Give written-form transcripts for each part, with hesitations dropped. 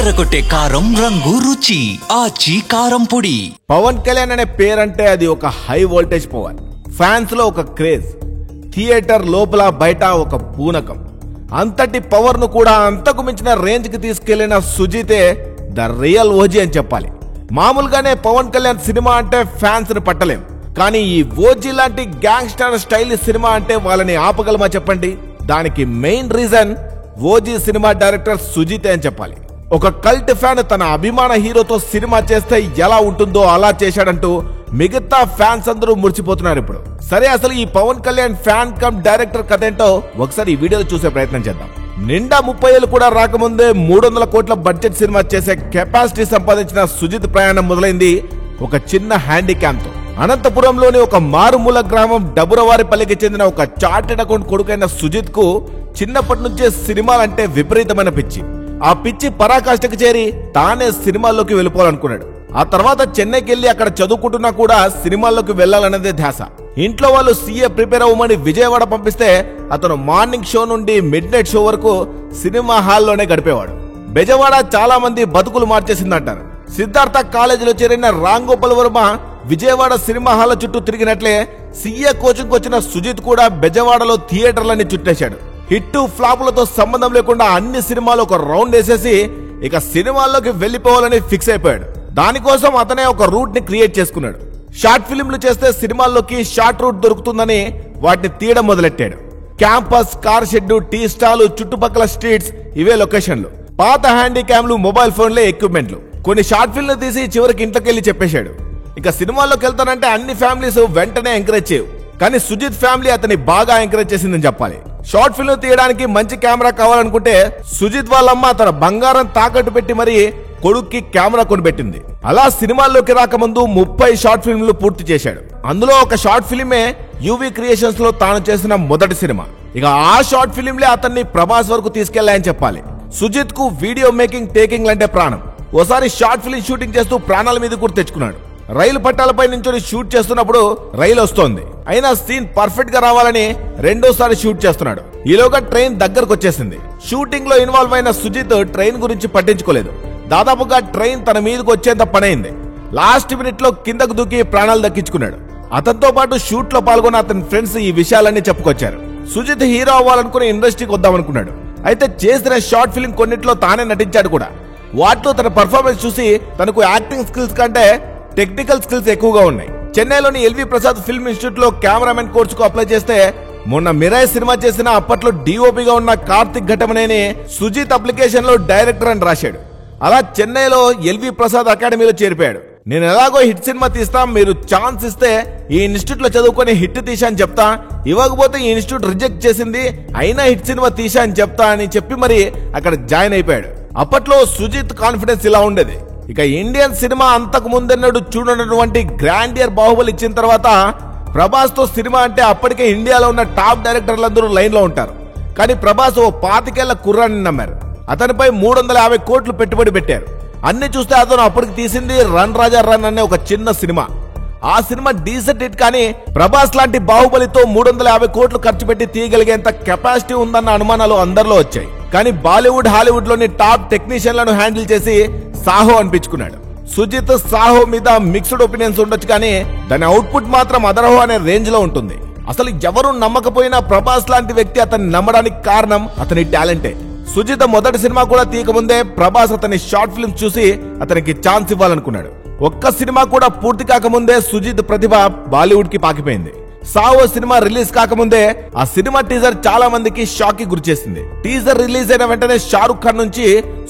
అదరగొట్టే కారం రంగు రుచి ఆచి కారం పొడి. పవన్ కళ్యాణ్ అనే పేరంటే అది ఒక హై వోల్టేజ్ పవర్. ఫ్యాన్స్ లో ఒక క్రేజ్, థియేటర్ లోపల బయట ఒక పూనకం. అంతటి పవర్ ను కూడా అంతకు మించిన రేంజ్ కి తీసుకెళ్లిన సుజితే ద రియల్ ఓజీ అని చెప్పాలి. మామూలుగానే పవన్ కళ్యాణ్ సినిమా అంటే ఫ్యాన్స్ ని పట్టలేం, కానీ ఈ ఓజీ లాంటి గ్యాంగ్స్టర్ స్టైల్ సినిమా అంటే వాళ్ళని ఆపగలమా చెప్పండి? దానికి main reason OG cinema director సుజితే అని చెప్పాలి. ఒక కల్ట్ ఫ్యాన్ తన అభిమాన హీరోతో సినిమా చేస్తే ఎలా ఉంటుందో అలా చేశాడంటూ మిగతా ఫ్యాన్స్ అందరూ మురిసిపోతున్నారు ఇప్పుడు. సరే, అసలు ఈ Pawan Kalyan fan cum director కథ ఏంటో ఒకసారి ఈ వీడియోలో చూసే ప్రయత్నం చేద్దాం. నిండా 30 ఏళ్ళు కూడా రాకముందే 300 కోట్ల బడ్జెట్ సినిమా చేసే కెపాసిటీ సంపాదించిన సుజిత్ ప్రయాణం మొదలైంది ఒక చిన్న హ్యాండిక్యామ్ తో. అనంతపురంలోని ఒక మారుమూల గ్రామం డబురవారిపల్లికి చెందిన ఒక చార్టెడ్ అకౌంట్ కొడుకైన సుజిత్ కు చిన్నప్పటి నుంచే సినిమాలంటే విపరీతమైన పిచ్చి. ఆ పిచ్చి పరాకాష్ఠకు చేరి తానే సినిమాల్లోకి వెళ్ళిపోవాలనుకున్నాడు. ఆ తర్వాత చెన్నైకి వెళ్లి అక్కడ చదువుకుంటున్నా కూడా సినిమాల్లోకి వెళ్లాలన్నదే ధ్యాస. ఇంట్లో వాళ్ళు సీఏ ప్రిపేర్ అవ్వమని విజయవాడ పంపిస్తే అతను మార్నింగ్ షో నుండి మిడ్ నైట్ షో వరకు సినిమా హాల్లోనే గడిపేవాడు. బెజవాడ చాలా మంది బతుకులు మార్చేసిందంటారు. సిద్ధార్థ కాలేజీలో చేరిన రామ్ గోపాల్ వర్మ విజయవాడ సినిమా హాల్ చుట్టూ తిరిగినట్లే సీఏ కోచింగ్ వచ్చిన సుజిత్ కూడా బెజవాడలో థియేటర్లని చుట్టేశాడు. హిట్ ఫ్లాపులతో సంబంధం లేకుండా అన్ని సినిమాలు ఒక రౌండ్ వేసేసి ఇక సినిమాల్లోకి వెళ్లిపోవాలని ఫిక్స్ అయిపోయాడు. దానికోసం అతనే ఒక రూట్ ని క్రియేట్ చేసుకున్నాడు. షార్ట్ ఫిల్మ్లు చేస్తే సినిమాల్లోకి షార్ట్ రూట్ దొరుకుతుందని వాటిని తీయడం మొదలెట్టాడు. Campus, car shed, tea stall, చుట్టుపక్కల స్ట్రీట్స్ ఇవే లొకేషన్లు. పాత హ్యాండీ క్యామ్లు, మొబైల్ ఫోన్లే ఎక్విప్మెంట్లు. కొన్ని షార్ట్ ఫిల్మ్లు తీసి చివరికి ఇంట్లోకి వెళ్లి చెప్పేశాడు. ఇక సినిమాల్లోకి వెళ్తానంటే అన్ని ఫ్యామిలీస్ వెంటనే ఎంకరేజ్ చేయవు, కానీ సుజిత్ ఫ్యామిలీ అతన్ని బాగా ఎంకరేజ్ చేసిందని చెప్పాలి. షార్ట్ ఫిల్మ్ తీయడానికి మంచి కెమెరా కావాలనుకుంటే సుజిత్ వాళ్ళమ్మ తన బంగారం తాకట్టు పెట్టి మరి కొడుక్కి కెమెరా కొనిపెట్టింది. అలా సినిమాల్లోకి రాకముందు 30 షార్ట్ ఫిల్మ్లు పూర్తి చేశాడు. అందులో ఒక షార్ట్ ఫిల్మే యూవీ క్రియేషన్స్ లో తాను చేసిన మొదటి సినిమా. ఇక ఆ షార్ట్ ఫిల్మ్లే అతన్ని ప్రభాస్ వరకు తీసుకెళ్లాయని చెప్పాలి. సుజిత్ కు వీడియో మేకింగ్, టేకింగ్ అంటే ప్రాణం. ఓసారి షార్ట్ ఫిల్మ్ షూటింగ్ చేస్తూ ప్రాణాల మీద కూడా తెచ్చుకున్నాడు. రైలు పట్టాలపై నుంచి షూట్ చేస్తున్నప్పుడు రైలు వస్తోంది, అయినా సీన్ పర్ఫెక్ట్ గా రావాలని రెండోసారి షూట్ చేస్తున్నాడు. ఈలోగా ట్రైన్ దగ్గరకు వచ్చేసింది. షూటింగ్ లో ఇన్వాల్వ్ అయిన సుజిత్ ట్రైన్ గురించి పట్టించుకోలేదు. దాదాపుగా ట్రైన్ తన మీదకు వచ్చేంత పనైంది. లాస్ట్ మినిట్ లో కిందకు దూకి ప్రాణాలు దక్కించుకున్నాడు. అతనితో పాటు షూట్ లో పాల్గొన్న అతని ఫ్రెండ్స్ ఈ విషయాలన్నీ చెప్పుకొచ్చారు. సుజిత్ హీరో అవ్వాలనుకుని ఇండస్ట్రీకి వద్దామనుకున్నాడు. అయితే చేసిన షార్ట్ ఫిల్మ్ కొన్నిట్లో తానే నటించాడు కూడా. వాటిలో తన పర్ఫార్మెన్స్ చూసి తనకు యాక్టింగ్ స్కిల్స్ కంటే టెక్నికల్ స్కిల్స్ ఎక్కువగా ఉన్నాయి. చెన్నైలోని ఎల్వి ప్రసాద్ ఫిల్మ్ ఇన్స్టిట్యూట్ లో కెమెరామెన్ కోర్స్ కు అప్లై చేస్తే మొన్న మిరాయ్ సినిమా చేసిన అప్పట్లో డిఓపిగా ఉన్న కార్తిక్ ఘటమనేని సుజిత్ అప్లికేషన్ లో డైరెక్టర్ అని రాశాడు. అలా చెన్నైలో ఎల్వి ప్రసాద్ అకాడమీలో చేరిపోయాడు. నేను ఎలాగో హిట్ సినిమా తీస్తా, మీరు ఛాన్స్ ఇస్తే ఈ ఇన్స్టిట్యూట్ లో చదువుకొని హిట్ తీసా అని చెప్తా, ఇవ్వకపోతే ఈ ఇన్స్టిట్యూట్ రిజెక్ట్ చేసింది, అయినా హిట్ సినిమా తీసా అని చెప్తా అని చెప్పి మరి అక్కడ జాయిన్ అయిపోయాడు. అప్పట్లో సుజిత్ కాన్ఫిడెన్స్ ఇలా ఉండేది. ఇక ఇండియన్ సినిమా అంతకు ముందెన్నడు చూడనటువంటి గ్రాండియర్ బాహుబలి ఇచ్చిన తర్వాత ప్రభాస్ తో సినిమా అంటే అప్పటికే ఇండియాలో ఉన్న టాప్ డైరెక్టర్లందరూ లైన్ లో ఉంటారు. కానీ ప్రభాస్ ఓ 25 ఏళ్ల కుర్రాన్ని నమ్మారు. అతనిపై 350 కోట్లు పెట్టుబడి పెట్టారు. అన్ని చూస్తే అతను అప్పటికి తీసింది రన్ రాజా రన్ అనే ఒక చిన్న సినిమా. ఆ సినిమా డీసెంట్ హిట్, కానీ ప్రభాస్ లాంటి బాహుబలితో 350 కోట్లు ఖర్చు పెట్టి తీయగలిగేంత కెపాసిటీ ఉందన్న అనుమానాలు అందరిలో వచ్చాయి. కానీ బాలీవుడ్, హాలీవుడ్ లోని టాప్ టెక్నీషియన్లను హ్యాండిల్ చేసి సాహో అనిపించుకున్నాడు. సుజిత్ సాహో మీద మిక్స్డ్ ఒపీనియన్స్ ఉండొచ్చు, కానీ దాని అవుట్పుట్ మాత్రం అదరహో అనే రేంజ్ లో ఉంటుంది. అసలు ఎవరు నమ్మకపోయినా ప్రభాస్ లాంటి వ్యక్తి అతన్ని నమ్మడానికి కారణం అతని టాలెంటే. సుజిత్ మొదటి సినిమా కూడా తీయకముందే ప్రభాస్ అతని షార్ట్ ఫిల్మ్ చూసి అతనికి ఛాన్స్ ఇవ్వాలనుకున్నాడు. ఒక్క సినిమా కూడా పూర్తి కాకముందే సుజిత్ ప్రతిభ బాలీవుడ్ కి పాకిపోయింది. సాహో సినిమా రిలీజ్ కాకముందే ఆ సినిమా టీజర్ చాలా మందికి షాక్ కి గురిచేసింది. టీజర్ రిలీజ్ అయిన వెంటనే షారుఖ్ ఖాన్ నుంచి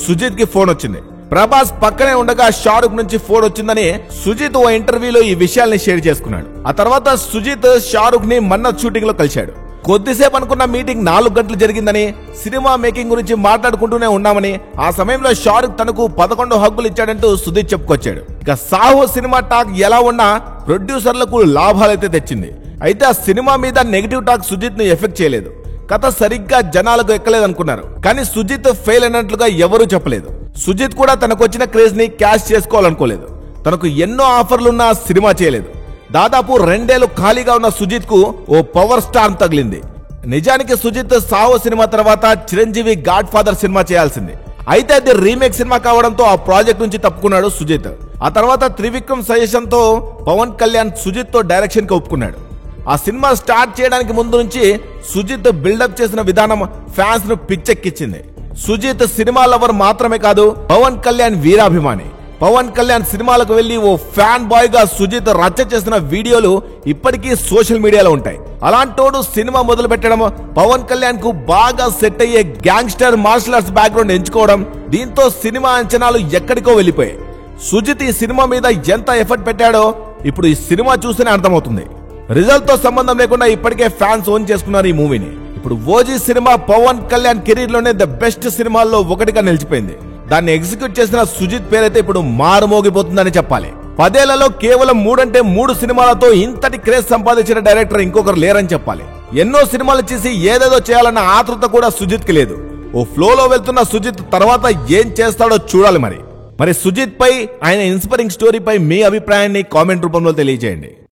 సుజిత్ కి ఫోన్ వచ్చింది. ప్రభాస్ పక్కనే ఉండగా షారుఖ్ నుంచి ఫోన్ వచ్చిందని సుజిత్ ఓ ఇంటర్వ్యూలో ఈ విషయాల్ని షేర్ చేసుకున్నాడు. ఆ తర్వాత సుజిత్ షారుఖ్ ని మన్నత్ షూటింగ్ లో కలిశాడు. కొద్దిసేపు అనుకున్న మీటింగ్ 4 గంటలు జరిగిందని, సినిమా మేకింగ్ గురించి మాట్లాడుకుంటూనే ఉన్నామని, ఆ సమయంలో షారుఖ్ తనకు 11 హగ్గులు ఇచ్చాడంటూ సుజిత్ చెప్పుకొచ్చాడు. ఇక సాహో సినిమా టాక్ ఎలా ఉన్నా ప్రొడ్యూసర్లకు లాభాలైతే తెచ్చింది. అయితే ఆ సినిమా మీద నెగిటివ్ టాక్ సుజిత్ ను ఎఫెక్ట్ చేయలేదు. కథ సరిగ్గా జనాలకు ఎక్కలేదనుకున్నారు, కానీ సుజిత్ ఫెయిల్ అయినట్లుగా ఎవరూ చెప్పలేదు. సుజిత్ కూడా తనకు వచ్చిన క్రేజ్ ని క్యాష్ చేసుకోవాలనుకోలేదు. తనకు ఎన్నో ఆఫర్లున్నా సినిమా చేయలేదు. దాదాపు 2 ఏళ్లు ఖాళీగా ఉన్న సుజిత్ కు ఓ పవర్ స్టార్ తగిలింది. నిజానికి సుజిత్ సాహో సినిమా తర్వాత చిరంజీవి గాడ్ ఫాదర్ సినిమా చేయాల్సింది. అయితే అది రీమేక్ సినిమా కావడంతో ఆ ప్రాజెక్ట్ నుంచి తప్పుకున్నాడు సుజిత్. ఆ తర్వాత త్రివిక్రమ్ సజెషన్ తో పవన్ కళ్యాణ్ సుజిత్ తో డైరెక్షన్ కి ఒప్పుకున్నాడు. ఆ సినిమా స్టార్ట్ చేయడానికి ముందు నుంచి సుజిత్ బిల్డప్ చేసిన విధానం ఫ్యాన్స్ ను పిచ్చెక్కించింది. సుజిత్ సినిమా లవర్ మాత్రమే కాదు, పవన్ కళ్యాణ్ వీరాభిమాని. పవన్ కళ్యాణ్ సినిమాలకు వెళ్లి ఓ ఫ్యాన్ బాయ్ గా సుజిత్ రచ్చ చేసిన వీడియోలు ఇప్పటికీ సోషల్ మీడియాలో ఉంటాయి. అలాంటోడు సినిమా మొదలు పెట్టడం, పవన్ కళ్యాణ్ కు బాగా సెట్ అయ్యే గ్యాంగ్స్టర్ మార్షల్ ఆర్ట్స్ బ్యాక్గ్రౌండ్ ఎంచుకోవడం, దీంతో సినిమా అంచనాలు ఎక్కడికో వెళ్లిపోయాయి. సుజిత్ ఈ సినిమా మీద ఎంత ఎఫర్ట్ పెట్టాడో ఇప్పుడు ఈ సినిమా చూస్తేనే అర్థమవుతుంది. రిజల్ట్ తో సంబంధం లేకుండా ఇప్పటికే ఫ్యాన్స్ ఓన్ చేసుకున్నారు ఈ మూవీని. ఇప్పుడు ఓజీ సినిమా పవన్ కళ్యాణ్ కెరీర్ లోనే ద బెస్ట్ సినిమాల్లో ఒకటిగా నిలిచిపోయింది. దాన్ని ఎగ్జిక్యూట్ చేసిన సుజిత్ పేరైతే ఇప్పుడు మారుమోగిపోతుందని చెప్పాలి. 10 ఏళ్లలో కేవలం 3 సినిమాలతో ఇంతటి క్రేజ్ సంపాదించిన డైరెక్టర్ ఇంకొకరు లేరని చెప్పాలి. ఎన్నో సినిమాలు చేసి ఏదేదో చేయాలన్న ఆతృత కూడా సుజిత్ కి లేదు. ఓ ఫ్లోలో వెళ్తున్న సుజిత్ తర్వాత ఏం చేస్తాడో చూడాలి. మరి సుజిత్ పై, ఆయన ఇన్స్పైరింగ్ స్టోరీపై మీ అభిప్రాయాన్ని కామెంట్ రూపంలో తెలియజేయండి.